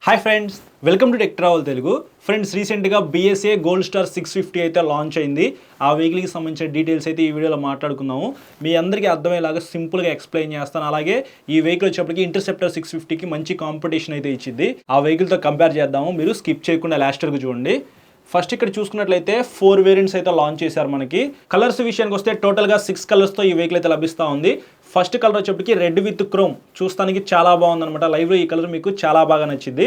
Hi friends, welcome to tech travel Telugu. Friends, రీసెంట్గా BSA gold star 650 అయితే launch అయింది. ఆ వెహికల్కి సంబంధించిన డీటెయిల్స్ అయితే ఈ వీడియోలో మాట్లాడుకుందాము. మీ అందరికీ అర్థమయ్యేలాగా సింపుల్గా ఎక్స్ప్లెయిన్ చేస్తాను. అలాగే ఈ వెహికల్ వచ్చేప్పటికి ఇంటర్సెప్టర్ 650కి మంచి కాంపిటీషన్ అయితే ఇచ్చింది. ఆ వెహికల్తో కంపేర్ చేద్దాము. మీరు స్కిప్ చేయకుండా లాస్ట్ వరకు చూడండి. ఫస్ట్ ఇక్కడ చూసుకున్నట్లయితే 4 వేరియంట్స్ అయితే లాంచ్ చేశారు. మనకి కలర్స్ విషయానికి వస్తే టోటల్గా 6 కలర్స్తో ఈ వెహికల్ అయితే లభిస్తూ ఉంది. ఫస్ట్ కలర్ వచ్చేప్పటికి రెడ్ విత్ క్రోమ్, చూస్తానికి చాలా బాగుందన్నమాట. లైవ్లో ఈ కలర్ మీకు చాలా బాగా నచ్చింది.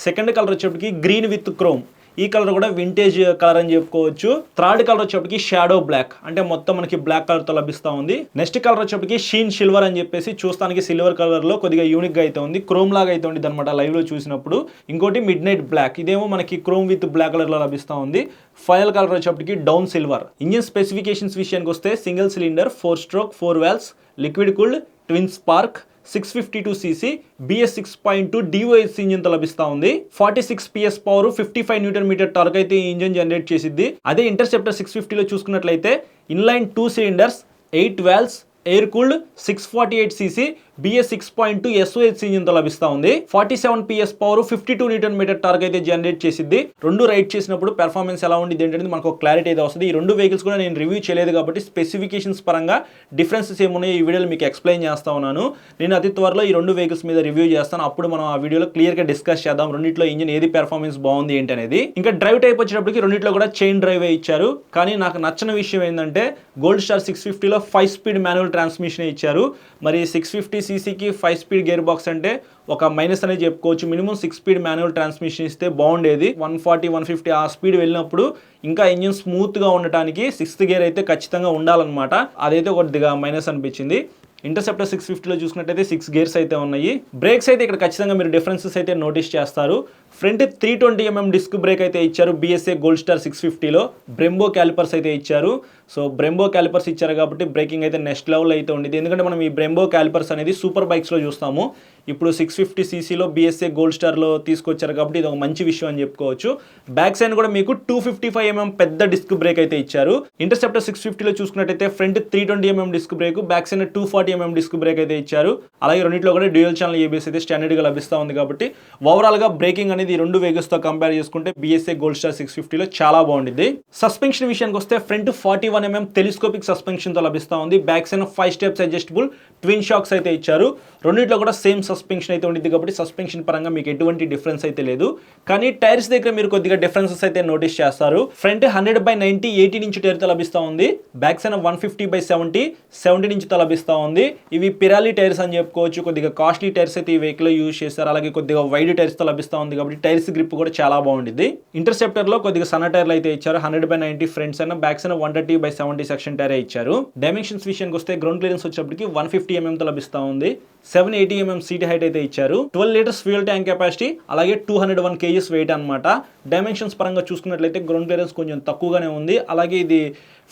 సెకండ్ కలర్ వచ్చేప్పటికి గ్రీన్ విత్ క్రోమ్, ఈ కలర్ కూడా వింటేజ్ కలర్ అని చెప్పుకోవచ్చు. థర్డ్ కలర్ వచ్చేప్పటికి షాడో బ్లాక్, అంటే మొత్తం మనకి బ్లాక్ కలర్ తో లభిస్తూ ఉంది. నెక్స్ట్ కలర్ వచ్చేప్పటికి షీన్ సిల్వర్ అని చెప్పేసి చూస్తానికి సిల్వర్ కలర్ లో కొద్దిగా యూనిక్ గా అయితే ఉంది, క్రోమ్ లాగా అయితే ఉంది అనమాట లైవ్ లో చూసినప్పుడు. ఇంకోటి మిడ్ నైట్ బ్లాక్, ఇదేమో మనకి క్రోమ్ విత్ బ్లాక్ కలర్ లో లభిస్తూ ఉంది. ఫైనల్ కలర్ వచ్చేప్పటికి డౌన్ సిల్వర్. ఇంజిన్ స్పెసిఫికేషన్స్ విషయానికి వస్తే single cylinder 4 stroke 4 valves liquid cooled twin spark 652cc BS 6.2 DOHC ఇంజిన్తో లభిస్తూ ఉంది. 46 PS పవర్ 55 Nm టార్క్ అయితే ఈ ఇంజిన్ జనరేట్ చేసిద్ది. అదే ఇంటర్సెప్టర్ 650లో చూసుకున్నట్లయితే inline 2 cylinders 8 valves air cooled 648cc BS 6.2 SOHC ఇంజిన్తో లభిస్తూ ఉంది. 47 PS పవర్ 52 Nm టార్క్ అయితే జనరేట్ చేసిద్ది. రెండు రైడ్ చేసినప్పుడు పెర్ఫార్మెన్స్ ఎలా ఉండిద్ది ఏంటంటే మనకు క్లారిటీ అయితే వస్తుంది. ఈ రెండు వెహికల్స్ కూడా నేను రివ్యూ చేయలేదు కాబట్టి స్పెసిఫికేషన్స్ పరంగా డిఫరెన్సెస్ ఏమున్నాయో ఈ వీడియోలో మీకు ఎక్స్ప్లెయిన్ చేస్తా ఉన్నాను. నేను అతి త్వరలో ఈ రెండు వెహికల్స్ మీద రివ్యూ చేస్తాను. అప్పుడు మనం ఆ వీడియోలో క్లియర్గా డిస్కస్ చేద్దాం రెండిట్లో ఇంజిన్ ఏది పెర్ఫార్మెన్స్ బాగుంది ఏంటి అనేది. ఇంకా డ్రైవ్ టైప్ వచ్చేటప్పటికి రెండిట్లో కూడా చైన్ డ్రైవ్ ఇచ్చారు. కానీ నాకు నచ్చిన విషయం ఏంటంటే గోల్డ్ స్టార్ 650లో 5 స్పీడ్ మాన్యువల్ ట్రాన్స్మిషన్ ఇచ్చారు. మరి 650cc కి 5 స్పీడ్ గేర్ బాక్స్ అంటే ఒక మైనస్ అనేది చెప్పుకోవచ్చు. మినిమం 6 స్పీడ్ మాన్యువల్ ట్రాన్స్మిషన్ ఇస్తే బాగుండేది. 140 150 ఆ స్పీడ్ వెళ్ళినప్పుడు ఇంకా ఇంజిన్ స్మూత్గా ఉండటానికి 6th గేర్ అయితే ఖచ్చితంగా ఉండాలన్నమాట. అదైతే కొద్దిగా మైనస్ అనిపించింది. ఇంటర్సెప్టర్ 650లో చూసుకున్నట్టయితే 6 గేర్స్ అయితే ఉన్నాయి. బ్రేక్స్ అయితే ఇక్కడ ఖచ్చితంగా మీరు డిఫరెన్సెస్ అయితే నోటీస్ చేస్తారు. ఫ్రంట్ 320mm డిస్క్ బ్రేక్ అయితే ఇచ్చారు BSA గోల్డ్ స్టార్ 650లో. బ్రెంబో క్యాలిపర్స్ అయితే ఇచ్చారు. సో బ్రెంబో క్యాలిపర్స్ ఇచ్చారు కాబట్టి బ్రేకింగ్ అయితే నెక్స్ట్ లెవెల్ అయితే ఉండేది. ఎందుకంటే మనం ఈ బ్రెంబో క్యాలిపర్స్ అనేది సూపర్ బైక్స్లో చూస్తాము. ఇప్పుడు 650cc BSA గోల్డ్ స్టార్లో తీసుకొచ్చారు కాబట్టి ఇది ఒక మంచి విషయం అని చెప్పుకోవచ్చు. బ్యాక్ సైడ్ కూడా మీకు 255mm పెద్ద డిస్క్ బ్రేక్ అయితే ఇచ్చారు. ఇంటర్సెప్టర్ 650లో చూసుకున్నట్టయితే front 320mm disc brake, back side 240mm disc brake అయితే ఇచ్చారు. అలాగే రెండింటిలో కూడా డ్యూయల్ ఛానల్ ABS అయితే స్టాండర్డ్గా లభిస్తూ ఉంది. కాబట్టి ఓవరాల్గా బ్రేకింగ్ అనేది ఈ రెండు వెహికల్స్తో కంపేర్ చేసుకుంటే BSA గోల్డ్ స్టార్ 650లో చాలా బాగుంటుంది. సస్పెన్షన్ విషయానికి వస్తే ఫ్రంట్ 41mm టెలిస్కోపిక్ సస్పెన్షన్తో లభిస్తూ ఉంది. Back side 5 steps adjustable twin shocks అయితే ఇచ్చారు. రెండింటిలో కూడా సేమ్ సస్పెన్షన్ అయితే ఉంటుంది కాబట్టి సస్పెన్షన్ పరంగా మీకు ఎటువంటి డిఫరెన్స్ అయితే లేదు. కానీ టైర్స్ దగ్గర మీరు కొద్దిగా డిఫరెన్సెస్ అయితే నోటీస్ చేస్తారు. ఫ్రంట్ 100/90 18 ఇంచ్ టైర్తో లభిస్తూ ఉంది. బ్యాక్ సైడ్ 150/70 17 ఇంచ్తో లభిస్తూ ఉంది. ఇవి పిరాలి టైర్స్ అని చెప్పుకోవచ్చు. కొద్దిగా కాస్ట్లీ టైర్స్ అయితే ఈ వెహికల్ యూజ్ చేస్తారు. అలాగే కొద్దిగా వైడ్ టైర్స్తో లభిస్తూ ఉంది కాబట్టి టైర్స్ గ్రిప్ కూడా చాలా బాగుంటుంది. ఇంటర్సెప్టర్లో కొద్దిగా సన్న టైర్లు అయితే ఇచ్చారు. 100/90 ఫ్రంట్స్ అయినా, బ్యాక్ సైడ్ 130/70 సెక్షన్ టైర్ ఇచ్చారు. డైమెన్షన్స్ విషయానికి వస్తే గ్రౌండ్ క్లియరెన్స్ వచ్చేప్పటికి 150mm తో లభిస్తూ ఉంది. 780mm సీట్ హైట్ అయితే ఇచ్చారు. 12 లీటర్స్ ఫ్యూయల్ ట్యాంక్ కెపాసిటీ, అలాగే 201 kgs వెయిట్ అనమాట. డైమెన్షన్స్ పరంగా చూసుకున్నట్లయితే గ్రౌండ్ క్లియరెన్స్ కొంచెం తక్కువగానే ఉంది. అలాగే ఇది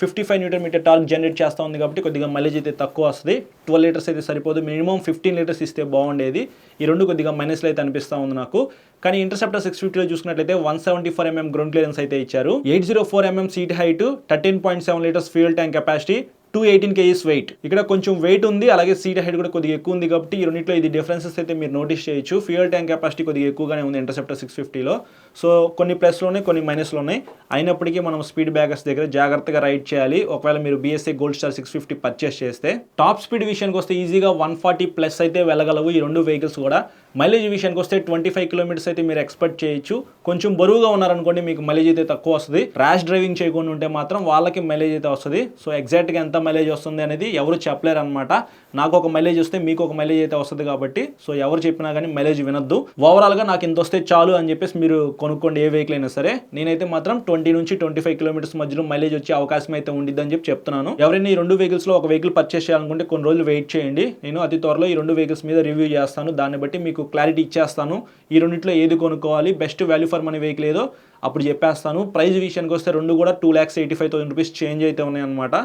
55 Nm టార్క్ జనరేట్ చేస్తూ ఉంది కాబట్టి కొద్దిగా మైలేజ్ అయితే తక్కువ వస్తుంది. 12 లీటర్స్ అయితే సరిపోదు, మినిమం 15 లీటర్స్ ఇస్తే బాగుండేది. ఈ రెండు కొద్దిగా మైనస్లో అయితే అనిపిస్తూ ఉంది నాకు. కానీ ఇంటర్సెప్టర్ 650లో చూసుకున్నట్లయితే 174mm గ్రౌండ్ క్లియరెన్స్ అయితే ఇచ్చారు. 804mm seat height, 13.7 litres fuel tank capacity, 218 kgs weight. ఇక్కడ కొంచెం వెయిట్ ఉంది, అలాగే సీట్ హైట్ కూడా కొద్దిగా ఎక్కువ ఉంది కాబట్టి ఈ రెండింటిలో ఇది డిఫరెన్సెస్ అయితే మీరు నోటీస్ చేయొచ్చు. ఫ్యూయల్ ట్యాంక్ కెపాసిటీ కొద్దిగా ఎక్కువగానే ఉంది ఇంటర్సెప్టర్ 650లో. సో కొన్ని ప్లస్లోనే కొన్ని మైనస్లో ఉన్నాయి. అయినప్పటికీ మనం స్పీడ్ బ్రేకర్స్ దగ్గర జాగ్రత్తగా రైడ్ చేయాలి ఒకవేళ మీరు BSA గోల్డ్ స్టార్ 650 పర్చేస్ చేస్తే. టాప్ స్పీడ్ విషయానికి వస్తే ఈజీగా 140+ అయితే వెళ్ళగలవు ఈ రెండు వెహికల్స్ కూడా. మైలేజ్ విషయానికి వస్తే 25 కిలోమీటర్స్ అయితే మీరు ఎక్స్పెక్ట్ చేయొచ్చు. కొంచెం బరువుగా ఉన్నారనుకోండి మీకు మైలేజ్ అయితే తక్కువ వస్తుంది. ర్యాష్ డ్రైవింగ్ చేయకుండా ఉంటే మాత్రం వాళ్ళకి మైలేజ్ అయితే వస్తుంది. సో ఎగ్జాక్ట్గా ఎంత మైలేజ్ వస్తుంది అనేది ఎవరు చెప్పలేరు అనమాట. నాకు ఒక మైలేజ్ వస్తే మీకు ఒక మైలేజ్ అయితే వస్తుంది కాబట్టి సో ఎవరు చెప్పినా కానీ మైలేజ్ వినొద్దు. ఓవరాల్గా నాకు ఇంత వస్తే చాలు అని చెప్పేసి మీరు కొనుక్కోండి ఏ వెహికల్ అయినా సరే. నేనైతే మాత్రం 20 నుంచి 25 కిలోమీటర్స్ మధ్యలో మైలేజ్ వచ్చే అవకాశం అయితే ఉండిద్ది అని చెప్పి చెప్తున్నాను. ఎవరైనా ఈ రెండు వెహికల్స్లో ఒక వెహికల్ పర్చేస్ చేయాలనుకుంటే కొన్ని రోజులు వెయిట్ చేయండి. నేను అతి త్వరలో ఈ రెండు వెహికల్స్ మీద రివ్యూ చేస్తాను. దాన్ని బట్టి మీకు క్లారిటీ ఇచ్చేస్తాను. ఈ రెండింటిలో ఏది కొనుక్కోవాలి, best value for money vehicle ఏదో అప్పుడు చెప్పేస్తాను. ప్రైస్ విషయానికి వస్తే రెండు కూడా 2,85,000 రూపీస్ చేంజ్ అయితే ఉన్నాయన్నమాట.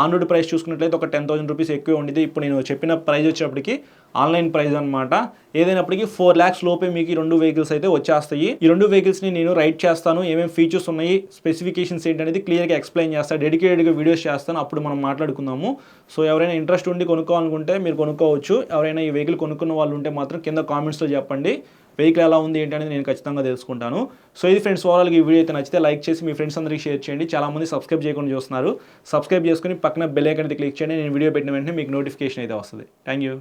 ఆన్ రోడ్ ప్రైస్ చూసుకున్నట్లయితే ఒక 10,000 రూపీస్ ఎక్కువ ఉండేది. ఇప్పుడు నేను చెప్పిన ప్రైస్ వచ్చేప్పటికి ఆన్లైన్ ప్రైస్ అనమాట. ఏదైనప్పటికీ 4 lakhs లోపే మీకు ఈ రెండు వెహికల్స్ అయితే వచ్చేస్తాయి. ఈ రెండు వెహికల్స్ని నేను రైడ్ చేస్తాను, ఏమేమి ఫీచర్స్ ఉన్నాయి, స్పెసిఫికేషన్స్ ఏంటనేది క్లియర్గా ఎక్స్ప్లెయిన్ చేస్తాను. డెడికేటెడ్గా వీడియోస్ చేస్తాను, అప్పుడు మనం మాట్లాడుకుందాము. సో ఎవరైనా ఇంట్రెస్ట్ ఉండి కొనుక్కోవాలనుకుంటే మీరు కొనుక్కోవచ్చు. ఎవరైనా ఈ వెహికల్ కొనుక్కున్న వాళ్ళు ఉంటే మాత్రం కింద కామెంట్స్లో చెప్పండి. వెహికల్ ఎలా ఉంది ఏంటి అనేది నేను ఖచ్చితంగా తెలుసుకుంటాను. సో ఇది ఫ్రెండ్స్, ఓవరాల్గా ఈ వీడియో అయితే నచ్చితే లైక్ చేసి మీ ఫ్రెండ్స్ అందరికీ షేర్ చేయండి. చాలామంది సబ్స్క్రైబ్ చేయకుండా చూస్తున్నారు. సబ్స్క్రైబ్ చేసుకుని పక్కన బెల్ ఐకాన్ అయితే క్లిక్ చేయండి. నేను వీడియో పెట్టిన వెంటనే మీకు నోటిఫికేషన్ అయితే వస్తుంది. Thank you.